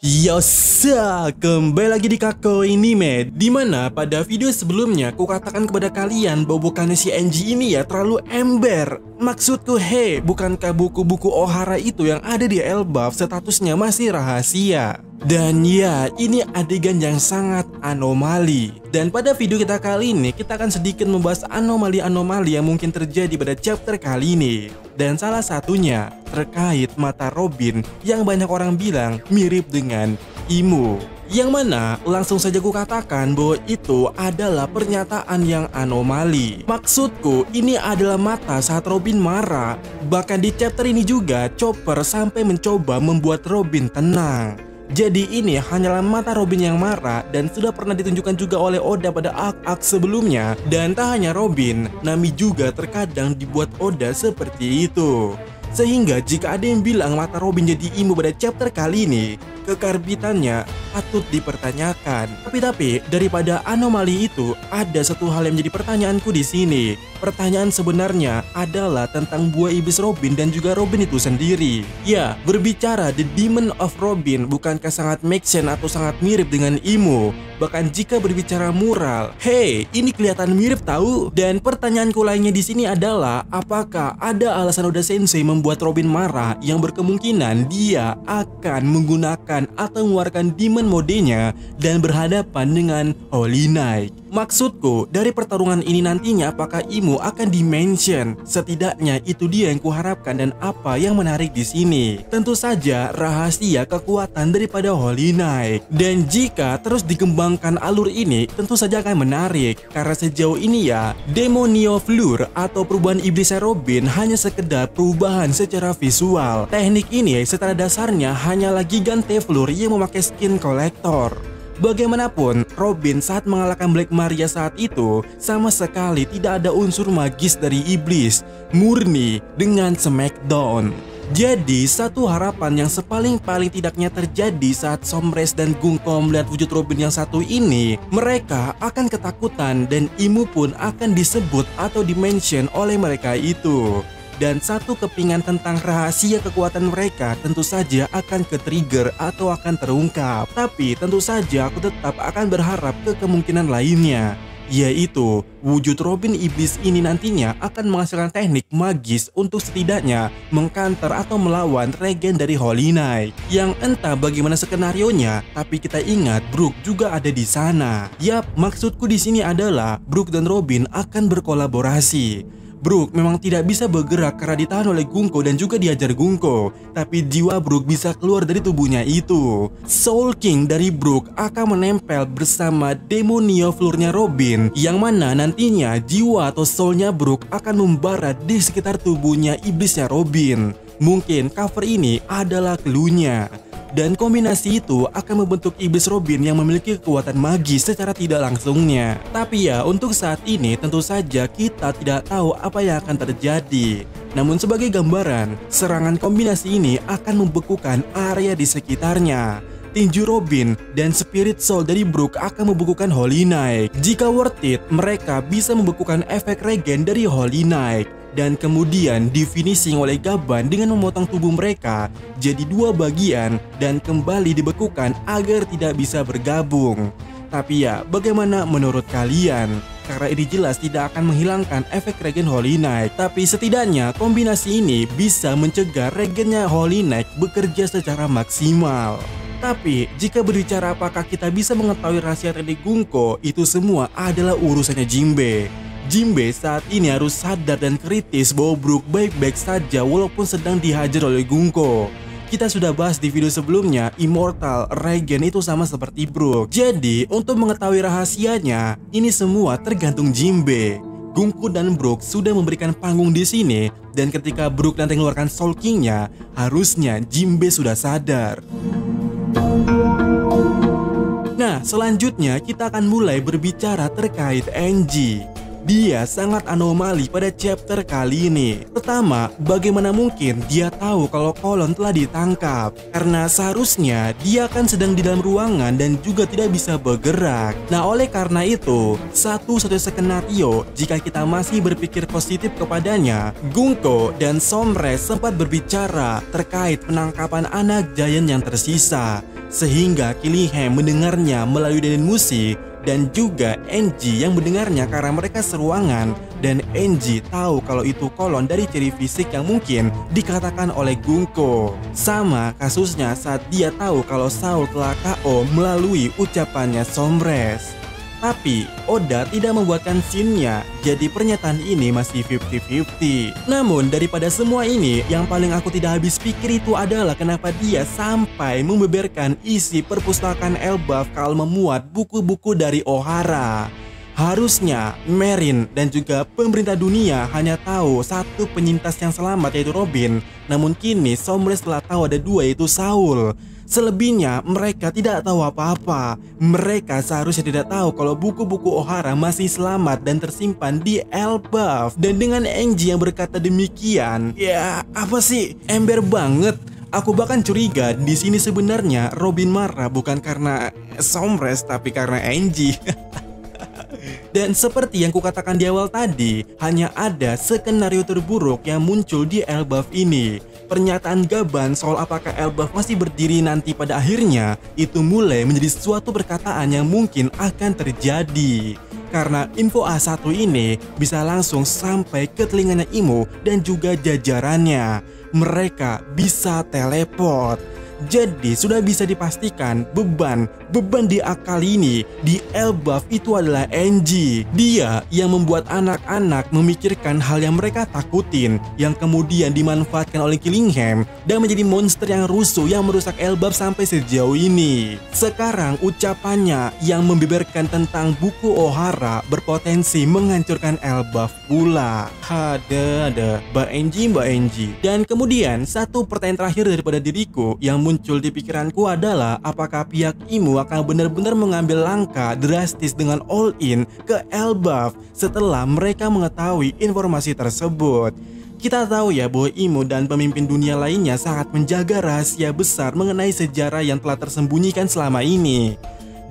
Yosa, kembali lagi di Kako Anime. Dimana pada video sebelumnya ku katakan kepada kalian bahwa bukannya si Enji ini ya terlalu ember. Maksudku, bukankah buku-buku Ohara itu yang ada di Elbaf statusnya masih rahasia? Dan ya, ini adegan yang sangat anomali. Dan pada video kita kali ini, kita akan sedikit membahas anomali-anomali yang mungkin terjadi pada chapter kali ini. Dan salah satunya terkait mata Robin yang banyak orang bilang mirip dengan Imu. Yang mana langsung saja ku katakan bahwa itu adalah pernyataan yang anomali. Maksudku, ini adalah mata saat Robin marah. Bahkan di chapter ini juga Chopper sampai mencoba membuat Robin tenang. Jadi ini hanyalah mata Robin yang marah dan sudah pernah ditunjukkan juga oleh Oda pada arc-arc sebelumnya. Dan tak hanya Robin, Nami juga terkadang dibuat Oda seperti itu. Sehingga jika ada yang bilang mata Robin jadi Imu pada chapter kali ini, kekarbitannya patut dipertanyakan. Tapi daripada anomali itu, ada satu hal yang menjadi pertanyaanku di sini. Pertanyaan sebenarnya adalah tentang buah iblis Robin dan juga Robin itu sendiri. Ya, berbicara The Demon of Robin, bukankah sangat make sense atau sangat mirip dengan Imu? Bahkan jika berbicara mural, ini kelihatan mirip tahu. Dan pertanyaanku lainnya di sini adalah, apakah ada alasan Oda Sensei membuat Robin marah yang berkemungkinan dia akan menggunakan atau mengeluarkan demon modenya dan berhadapan dengan Holy Knight? Maksudku, dari pertarungan ini nantinya apakah Imu akan dimention? Setidaknya itu dia yang kuharapkan dan apa yang menarik di sini. Tentu saja rahasia kekuatan daripada Holy Knight. Dan jika terus dikembangkan alur ini, tentu saja akan menarik. Karena sejauh ini ya, Demonio Fleur atau perubahan iblisnya Robin hanya sekedar perubahan secara visual. Teknik ini secara dasarnya hanyalah Gigante Fleur yang memakai skin collector. Bagaimanapun, Robin saat mengalahkan Black Maria saat itu sama sekali tidak ada unsur magis dari iblis, murni dengan Smackdown. Jadi satu harapan yang sepaling-paling tidaknya terjadi saat Somres dan Gunko melihat wujud Robin yang satu ini, mereka akan ketakutan dan Imu pun akan disebut atau dimention oleh mereka itu. Dan satu kepingan tentang rahasia kekuatan mereka tentu saja akan ke-trigger atau akan terungkap. Tapi tentu saja aku tetap akan berharap ke kemungkinan lainnya, yaitu wujud Robin iblis ini nantinya akan menghasilkan teknik magis untuk setidaknya mengcounter atau melawan regen dari Holy Knight. Yang entah bagaimana skenarionya, tapi kita ingat Brook juga ada di sana. Yap, maksudku di sini adalah Brook dan Robin akan berkolaborasi. Brook memang tidak bisa bergerak karena ditahan oleh Gunko dan juga diajar Gunko, tapi jiwa Brook bisa keluar dari tubuhnya itu. Soul King dari Brook akan menempel bersama Demonio Fleur-nya Robin, yang mana nantinya jiwa atau soulnya Brook akan membara di sekitar tubuhnya iblisnya Robin. Mungkin cover ini adalah clue-nya. Dan kombinasi itu akan membentuk iblis Robin yang memiliki kekuatan magis secara tidak langsungnya. Tapi ya, untuk saat ini tentu saja kita tidak tahu apa yang akan terjadi. Namun sebagai gambaran, serangan kombinasi ini akan membekukan area di sekitarnya. Tinju Robin dan Spirit Soul dari Brook akan membekukan Holy Knight. Jika worth it, mereka bisa membekukan efek regen dari Holy Knight. Dan kemudian di finishing oleh Gaban dengan memotong tubuh mereka jadi dua bagian dan kembali dibekukan agar tidak bisa bergabung. Tapi ya, bagaimana menurut kalian? Karena ini jelas tidak akan menghilangkan efek regen Holy Knight, tapi setidaknya kombinasi ini bisa mencegah regennya Holy Knight bekerja secara maksimal. Tapi jika berbicara apakah kita bisa mengetahui rahasia teknik Gunko, itu semua adalah urusannya Jinbe. Jinbe saat ini harus sadar dan kritis bahwa Brook baik-baik saja walaupun sedang dihajar oleh Gunko. Kita sudah bahas di video sebelumnya, Immortal Regen itu sama seperti Brook. Jadi untuk mengetahui rahasianya, ini semua tergantung Jinbe. Gunko dan Brook sudah memberikan panggung di sini, dan ketika Brook nanti mengeluarkan Soul King-nya, harusnya Jinbe sudah sadar. Nah, selanjutnya kita akan mulai berbicara terkait Enji. Dia sangat anomali pada chapter kali ini. Pertama, bagaimana mungkin dia tahu kalau Kolon telah ditangkap? Karena seharusnya dia kan sedang di dalam ruangan dan juga tidak bisa bergerak. Nah, oleh karena itu, satu-satunya skenario jika kita masih berpikir positif kepadanya, Gunko dan Somres sempat berbicara terkait penangkapan anak Giant yang tersisa. sehingga Killingham mendengarnya melalui denden musik, dan juga Angie yang mendengarnya karena mereka seruangan, dan Angie tahu kalau itu kolon dari ciri fisik yang mungkin dikatakan oleh Gunko. Sama kasusnya saat dia tahu kalau Saul telah KO melalui ucapannya Sombres. Tapi Oda tidak membuatkan scene-nya, jadi pernyataan ini masih 50-50. Namun daripada semua ini, yang paling aku tidak habis pikir itu adalah kenapa dia sampai membeberkan isi perpustakaan Elbaf kalau memuat buku-buku dari Ohara. Harusnya Merin dan juga pemerintah dunia hanya tahu satu penyintas yang selamat yaitu Robin. Namun kini Sombres telah tahu ada dua, yaitu Saul. Selebihnya mereka tidak tahu apa-apa. Mereka seharusnya tidak tahu kalau buku-buku Ohara masih selamat dan tersimpan di Elbaf. Dan dengan Angie yang berkata demikian, ya apa sih, ember banget. Aku bahkan curiga di sini sebenarnya Robin marah bukan karena Sombres tapi karena Angie. Dan seperti yang kukatakan di awal tadi, hanya ada skenario terburuk yang muncul di Elbaf ini. Pernyataan Gaban soal apakah Elbaf masih berdiri nanti pada akhirnya, itu mulai menjadi suatu perkataan yang mungkin akan terjadi. Karena info A1 ini bisa langsung sampai ke telinganya Imo dan juga jajarannya. Mereka bisa teleport. Jadi sudah bisa dipastikan beban di akal ini di Elbaf itu adalah Angie. Dia yang membuat anak-anak memikirkan hal yang mereka takutin, yang kemudian dimanfaatkan oleh Killingham dan menjadi monster yang rusuh yang merusak Elbaf sampai sejauh ini. Sekarang ucapannya yang membeberkan tentang buku Ohara berpotensi menghancurkan Elbaf pula. Ada Mbak Angie. Dan kemudian satu pertanyaan terakhir daripada diriku yang muncul di pikiranku adalah apakah pihak Imo akan benar-benar mengambil langkah drastis dengan all in ke Elbaf setelah mereka mengetahui informasi tersebut. Kita tahu ya bahwa Imo dan pemimpin dunia lainnya sangat menjaga rahasia besar mengenai sejarah yang telah tersembunyikan selama ini.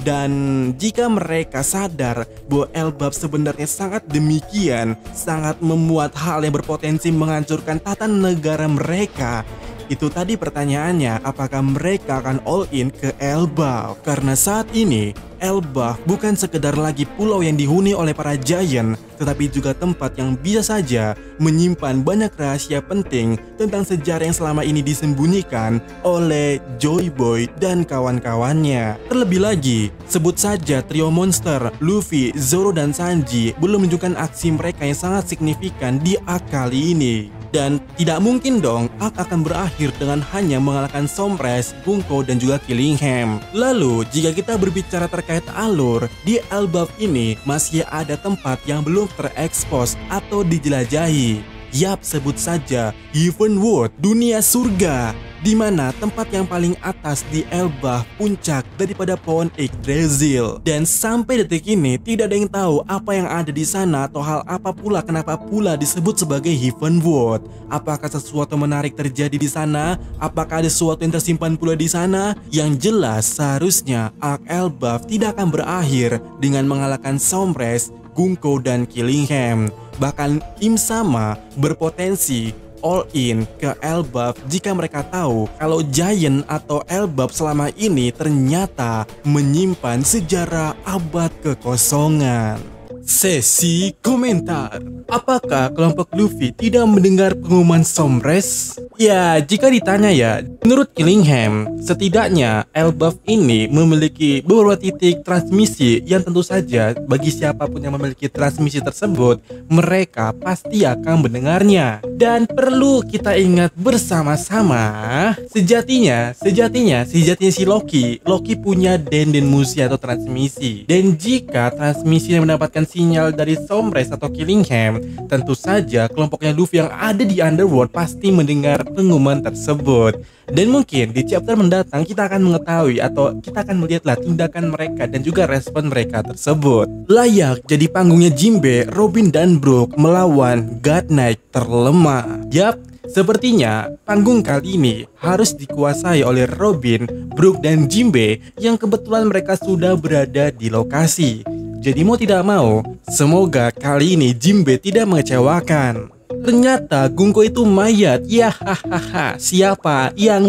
Dan jika mereka sadar bahwa Elbaf sebenarnya sangat demikian, sangat memuat hal yang berpotensi menghancurkan tata negara mereka, itu tadi pertanyaannya, apakah mereka akan all in ke Elbaf? Karena saat ini Elbaf bukan sekedar lagi pulau yang dihuni oleh para giant, tetapi juga tempat yang bisa saja menyimpan banyak rahasia penting tentang sejarah yang selama ini disembunyikan oleh Joy Boy dan kawan-kawannya. Terlebih lagi, sebut saja trio monster Luffy, Zoro, dan Sanji belum menunjukkan aksi mereka yang sangat signifikan di arc kali ini. Dan tidak mungkin dong arc akan berakhir dengan hanya mengalahkan Sombres, Gunko, dan juga Killingham. Lalu jika kita berbicara terkait alur, di Elbaf ini masih ada tempat yang belum terekspos atau dijelajahi. Yap, sebut saja Heavenwood, dunia surga, di mana tempat yang paling atas di Elbaf, puncak daripada pohon Yggdrasil. Dan sampai detik ini tidak ada yang tahu apa yang ada di sana atau hal apa pula kenapa pula disebut sebagai Heavenwood. Apakah sesuatu menarik terjadi di sana? Apakah ada sesuatu yang tersimpan pula di sana? Yang jelas seharusnya arc Elbaf tidak akan berakhir dengan mengalahkan Sombres, Gunko, dan Killingham. Bahkan Im sama berpotensi all in ke Elbaf jika mereka tahu kalau Giant atau Elbaf selama ini ternyata menyimpan sejarah abad kekosongan. Sesi komentar. Apakah kelompok Luffy tidak mendengar pengumuman Sombres? Ya, jika ditanya ya, menurut Killingham, setidaknya Elbaf ini memiliki beberapa titik transmisi yang tentu saja bagi siapapun yang memiliki transmisi tersebut, mereka pasti akan mendengarnya. Dan perlu kita ingat bersama-sama, sejatinya si Loki punya denden musi atau transmisi. Dan jika transmisinya mendapatkan sinyal dari Sombres atau Killingham, tentu saja kelompoknya Luffy yang ada di Underworld pasti mendengar pengumuman tersebut. Dan mungkin di chapter mendatang kita akan mengetahui atau kita akan melihatlah tindakan mereka dan juga respon mereka tersebut. Layak jadi panggungnya Jinbe, Robin, dan Brook melawan God Knight terlemah. Yap, sepertinya panggung kali ini harus dikuasai oleh Robin, Brook, dan Jinbe yang kebetulan mereka sudah berada di lokasi. Jadi mau tidak mau, semoga kali ini Jinbe tidak mengecewakan. Ternyata Gungko itu mayat. Ya hahaha. Siapa yang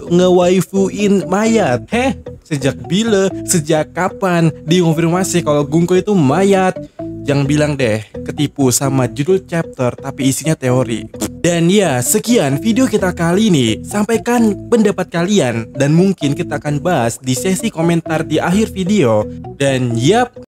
ngewaifuin mayat? Sejak bila? Sejak kapan dikonfirmasi kalau Gungko itu mayat? Jangan bilang deh ketipu sama judul chapter tapi isinya teori. Dan ya, sekian video kita kali ini. Sampaikan pendapat kalian dan mungkin kita akan bahas di sesi komentar di akhir video. Dan yap,